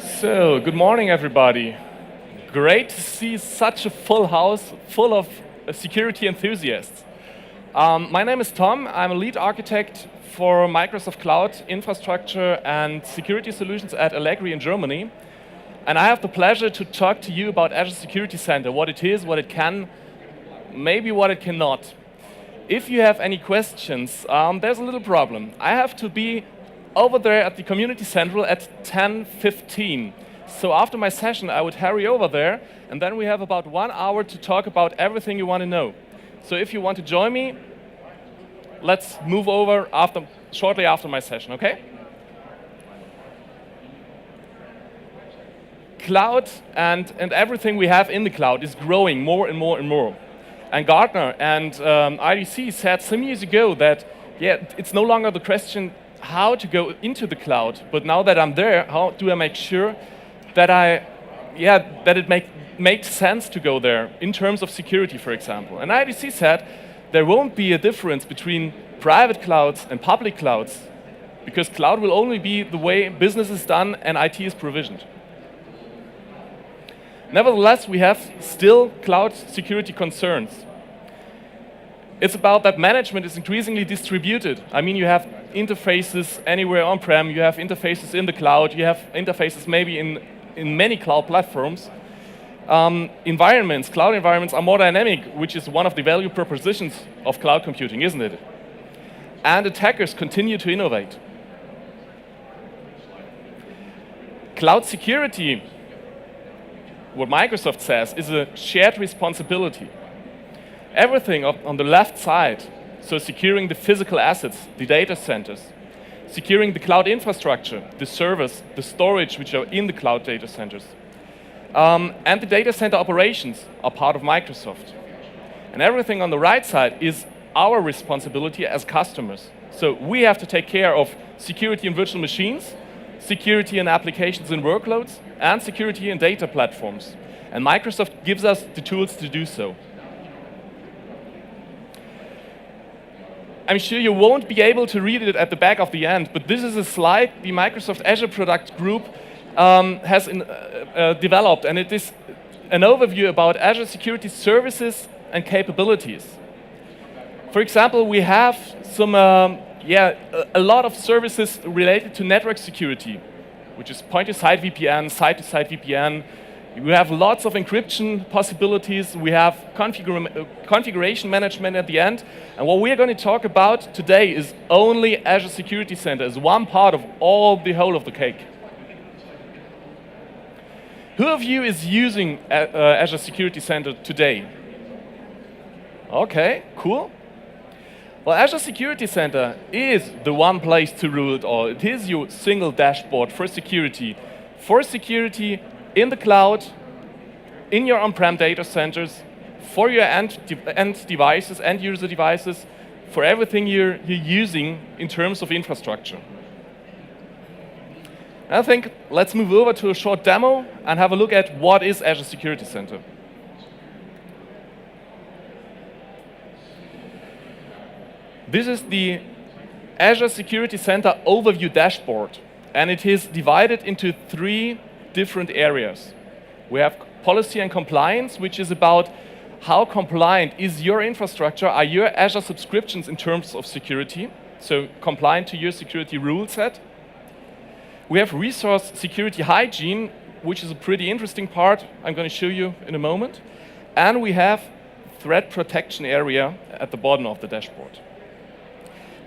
So, good morning, everybody. Great to see such a full house full of security enthusiasts. My name is Tom. I'm a lead architect for Microsoft Cloud infrastructure and security solutions at Allegri in Germany. And I have the pleasure to talk to you about Azure Security Center, what it is, what it can, maybe what it cannot. If you have any questions, there's a little problem. I have to be over there at the Community Central at 10:15. So after my session, I would hurry over there, and then we have about 1 hour to talk about everything you want to know. So if you want to join me, let's move over shortly after my session, okay? Cloud and everything we have in the cloud is growing more and more and more. And Gartner and IDC said some years ago that, it's no longer the question how to go into the cloud, but now that I'm there, how do I make sure that it makes sense to go there in terms of security, for example. And IDC said there won't be a difference between private clouds and public clouds, because cloud will only be the way business is done and IT is provisioned. Nevertheless, we have still cloud security concerns. It's about that management is increasingly distributed. I mean, you have interfaces anywhere on-prem, you have interfaces in the cloud, you have interfaces maybe in many cloud platforms. Cloud environments are more dynamic, which is one of the value propositions of cloud computing, isn't it? And attackers continue to innovate. Cloud security, what Microsoft says, is a shared responsibility. Everything on the left side, so securing the physical assets, the data centers, securing the cloud infrastructure, the servers, the storage which are in the cloud data centers, and the data center operations are part of Microsoft. And everything on the right side is our responsibility as customers. So we have to take care of security in virtual machines, security in applications and workloads, and security in data platforms. And Microsoft gives us the tools to do so. I'm sure you won't be able to read it at the back of the end, but this is a slide the Microsoft Azure Product Group has developed, and it is an overview about Azure security services and capabilities. For example, we have a lot of services related to network security, which is point-to-site VPN, site-to-site VPN. We have lots of encryption possibilities. We have configuration management at the end. And what we're going to talk about today is only Azure Security Center as one part of the whole of the cake. Who of you is using Azure Security Center today? Okay, cool. Well, Azure Security Center is the one place to rule it all. It is your single dashboard for security in the cloud, in your on-prem data centers, for your end devices, end user devices, for everything you're using in terms of infrastructure. I think let's move over to a short demo and have a look at what is Azure Security Center. This is the Azure Security Center overview dashboard, and it is divided into 3 different areas. We have policy and compliance, which is about how compliant is your infrastructure, are your Azure subscriptions in terms of security, so compliant to your security rule set. We have resource security hygiene, which is a pretty interesting part I'm going to show you in a moment. And we have threat protection area at the bottom of the dashboard.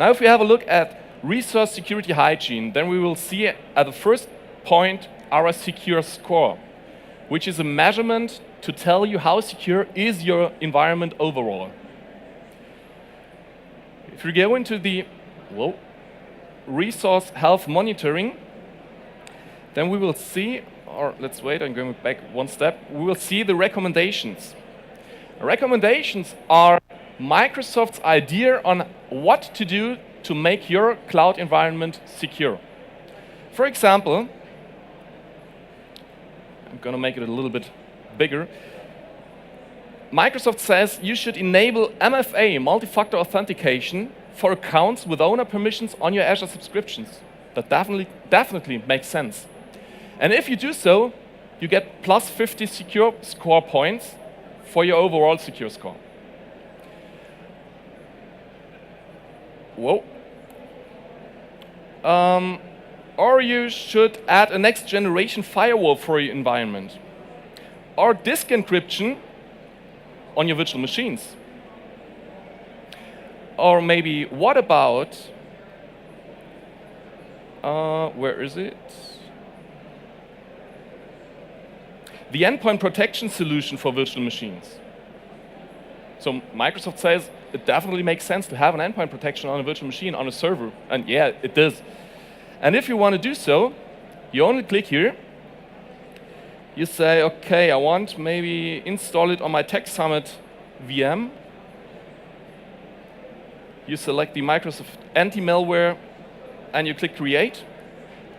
Now if we have a look at resource security hygiene, then we will see at the first point our secure score, which is a measurement to tell you how secure is your environment overall. If we go into the resource health monitoring, then we will see, or let's wait, I'm going back one step, we will see the recommendations. Recommendations are Microsoft's idea on what to do to make your cloud environment secure. For example, I'm going to make it a little bit bigger. Microsoft says you should enable MFA, multi-factor authentication, for accounts with owner permissions on your Azure subscriptions. That definitely makes sense. And if you do so, you get plus 50 secure score points for your overall secure score. Whoa. Or you should add a next generation firewall for your environment. Or disk encryption on your virtual machines. Or maybe, what about, where is it? The endpoint protection solution for virtual machines. So Microsoft says it definitely makes sense to have an endpoint protection on a virtual machine on a server. And yeah, it does. And if you want to do so, you only click here. You say, OK, I want maybe install it on my Tech Summit VM. You select the Microsoft anti-malware, and you click Create,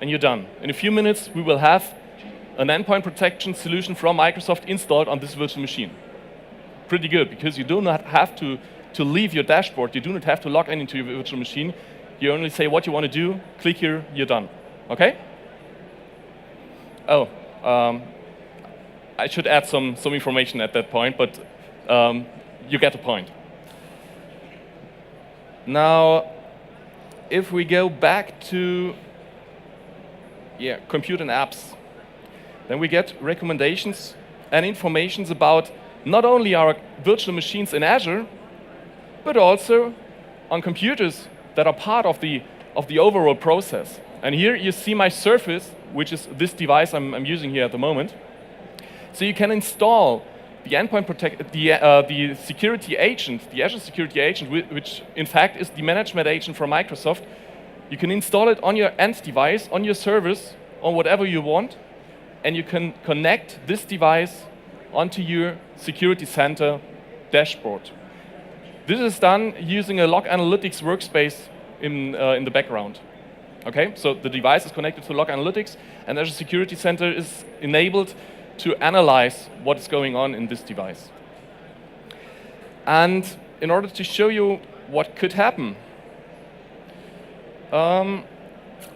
and you're done. In a few minutes, we will have an endpoint protection solution from Microsoft installed on this virtual machine. Pretty good, because you do not have to leave your dashboard. You do not have to log in into your virtual machine. You only say what you want to do, click here, you're done. OK? Oh, I should add some information at that point, but you get the point. Now, if we go back to compute and apps, then we get recommendations and informations about not only our virtual machines in Azure, but also on computers that are part of the overall process. And here you see my Surface, which is this device I'm using here at the moment. So you can install the endpoint the security agent, the Azure Security Agent, which in fact is the management agent from Microsoft. You can install it on your end device, on your service, on whatever you want, and you can connect this device onto your Security Center dashboard. This is done using a log analytics workspace in the background. Okay, so the device is connected to log analytics, and Azure Security Center is enabled to analyze what is going on in this device. And in order to show you what could happen, I'm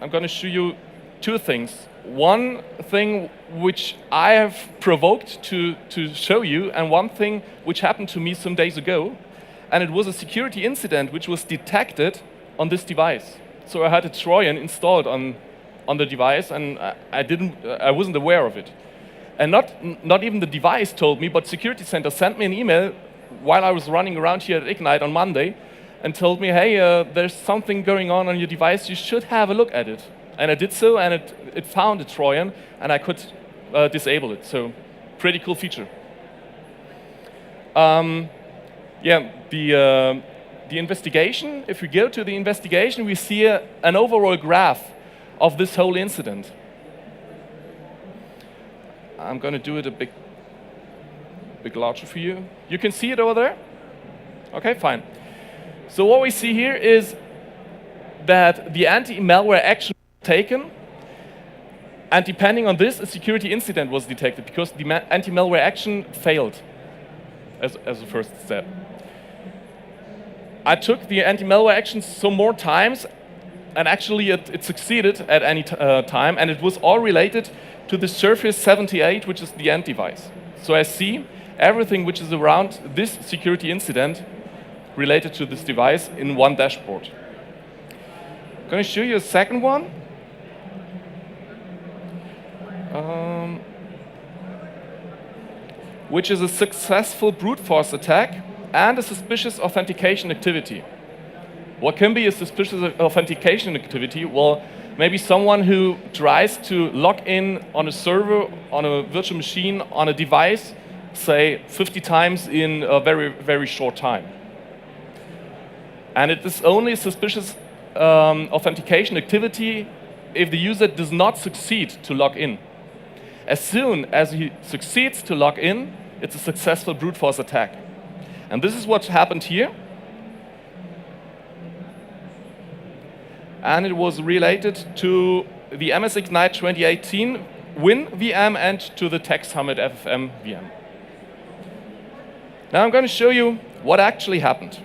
going to show you two things. One thing which I have provoked to show you, and one thing which happened to me some days ago. And it was a security incident which was detected on this device. So I had a Trojan installed on the device, and I wasn't aware of it. And not even the device told me, but Security Center sent me an email while I was running around here at Ignite on Monday and told me, hey, there's something going on your device, you should have a look at it. And I did so, and it found a Trojan, and I could disable it. So pretty cool feature. The investigation, if we go to the investigation, we see an overall graph of this whole incident. I'm going to do it a bit larger for you. You can see it over there? OK, fine. So what we see here is that the anti-malware action was taken, and depending on this, a security incident was detected because the anti-malware action failed as a first step. I took the anti-malware action some more times, and actually it succeeded at any time, and it was all related to the Surface 78, which is the end device. So I see everything which is around this security incident related to this device in one dashboard. I'm going to show you a second one. Which is a successful brute force attack and a suspicious authentication activity. What can be a suspicious authentication activity? Well, maybe someone who tries to log in on a server, on a virtual machine, on a device, say 50 times in a very, very short time. And it is only a suspicious authentication activity if the user does not succeed to log in. As soon as he succeeds to log in, it's a successful brute force attack. And this is what happened here. And it was related to the MS Ignite 2018 Win VM and to the Tech Summit FFM VM. Now I'm going to show you what actually happened.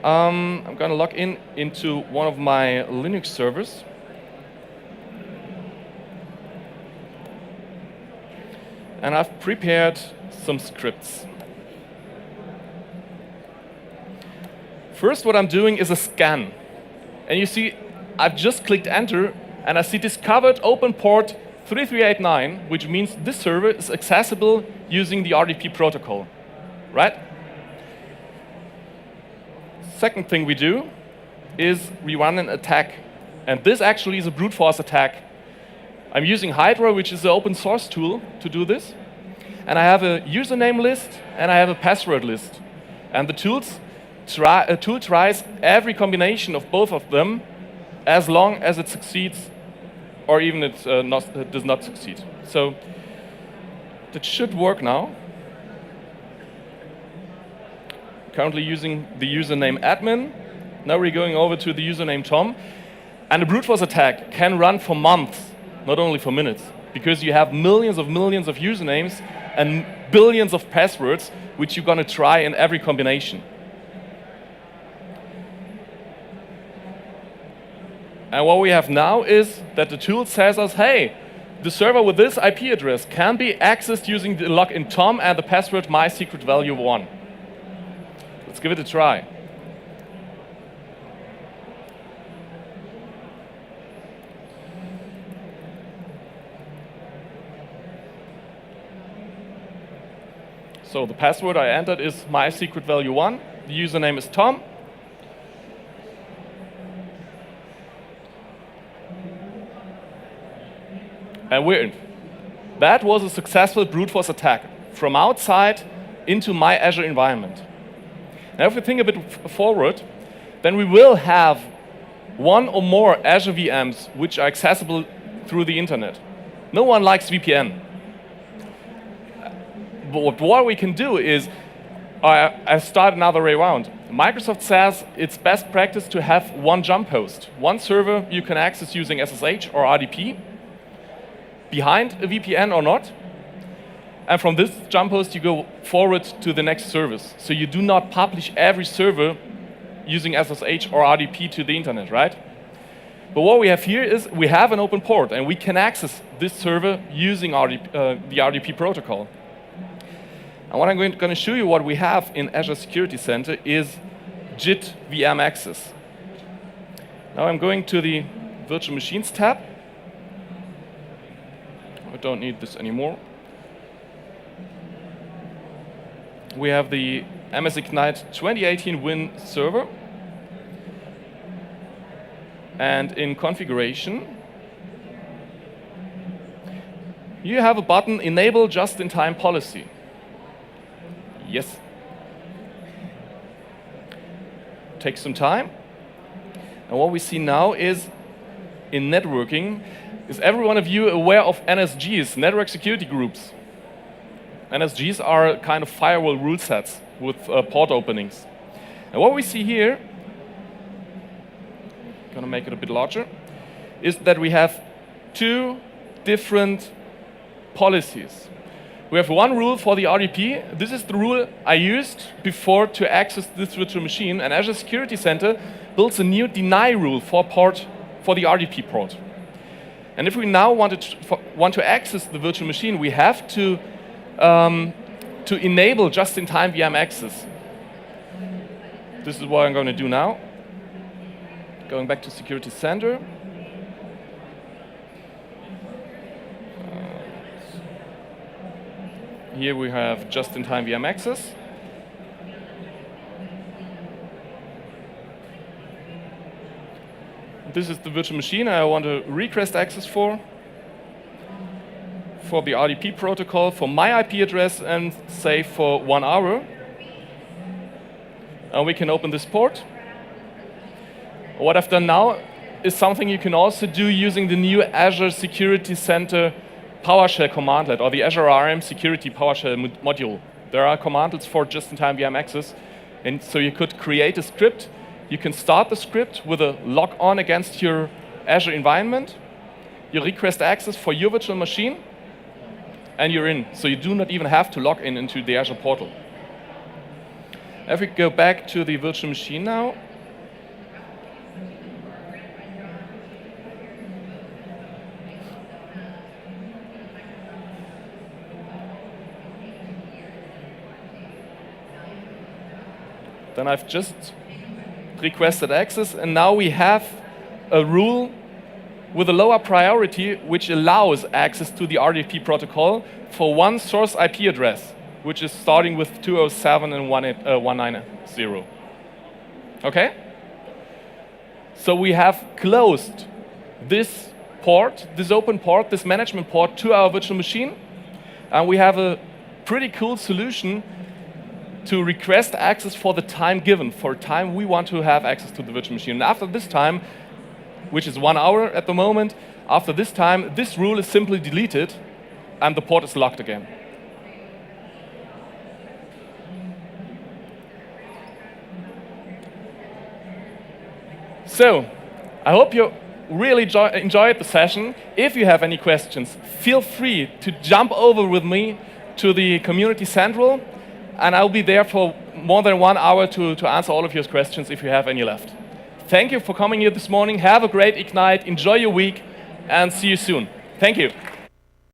I'm going to log in into one of my Linux servers. and I've prepared some scripts. First, what I'm doing is a scan. And you see, I've just clicked enter, and I see discovered open port 3389, which means this server is accessible using the RDP protocol, right? Second thing we do is we run an attack. And this actually is a brute force attack. I'm using Hydra, which is an open source tool to do this. And I have a username list, and I have a password list. And the tool tries every combination of both of them as long as it succeeds, or even it does not succeed. So that should work now. Currently using the username admin. Now we're going over to the username Tom. And a brute force attack can run for months, not only for minutes, because you have millions of usernames and billions of passwords, which you're going to try in every combination. And what we have now is that the tool says us, hey, the server with this IP address can be accessed using the login Tom and the password mysecretvalue1. Let's give it a try. So the password I entered is mysecretvalue1. The username is Tom. And we're in. That was a successful brute force attack from outside into my Azure environment. Now if we think a bit forward, then we will have one or more Azure VMs which are accessible through the internet. No one likes VPN. But what we can do is, I start another way around. Microsoft says it's best practice to have one jump host, one server you can access using SSH or RDP, behind a VPN or not. And from this jump host, you go forward to the next service. So you do not publish every server using SSH or RDP to the internet, right? But what we have here is we have an open port, and we can access this server using the RDP protocol. And what I'm going to show you what we have in Azure Security Center is JIT VM access. Now I'm going to the Virtual Machines tab. I don't need this anymore. We have the MS Ignite 2018 Win server. And in configuration, you have a button, Enable Just-in-Time Policy. Yes. Takes some time. And what we see now is, in networking, is every one of you aware of NSGs, network security groups? NSGs are kind of firewall rule sets with port openings. And what we see here, I'm going to make it a bit larger, is that we have two different policies. We have one rule for the RDP. This is the rule I used before to access this virtual machine. And Azure Security Center builds a new deny rule for the RDP port. And if we now want to access the virtual machine, we have to enable just-in-time VM access. This is what I'm going to do now. Going back to Security Center. Here we have just-in-time VM access. This is the virtual machine I want to request access for the RDP protocol, for my IP address, and say for 1 hour. And we can open this port. What I've done now is something you can also do using the new Azure Security Center PowerShell commandlet, or the Azure RM Security PowerShell module. There are commandlets for just-in-time VM access. And so you could create a script. You can start the script with a log on against your Azure environment. You request access for your virtual machine, and you're in. So you do not even have to log in into the Azure portal. If we go back to the virtual machine now, Then I've just requested access, and now we have a rule with a lower priority which allows access to the RDP protocol for one source IP address, which is starting with 207 and 190. Okay? So we have closed this port, this open port, this management port to our virtual machine, and we have a pretty cool solution to request access for the time given, for time we want to have access to the virtual machine. And after this time, which is 1 hour at the moment, after this time, this rule is simply deleted and the port is locked again. So, I hope you really enjoyed the session. If you have any questions, feel free to jump over with me to the Community Central, and I'll be there for more than 1 hour to answer all of your questions if you have any left. Thank you for coming here this morning. Have a great Ignite, enjoy your week, and see you soon. Thank you.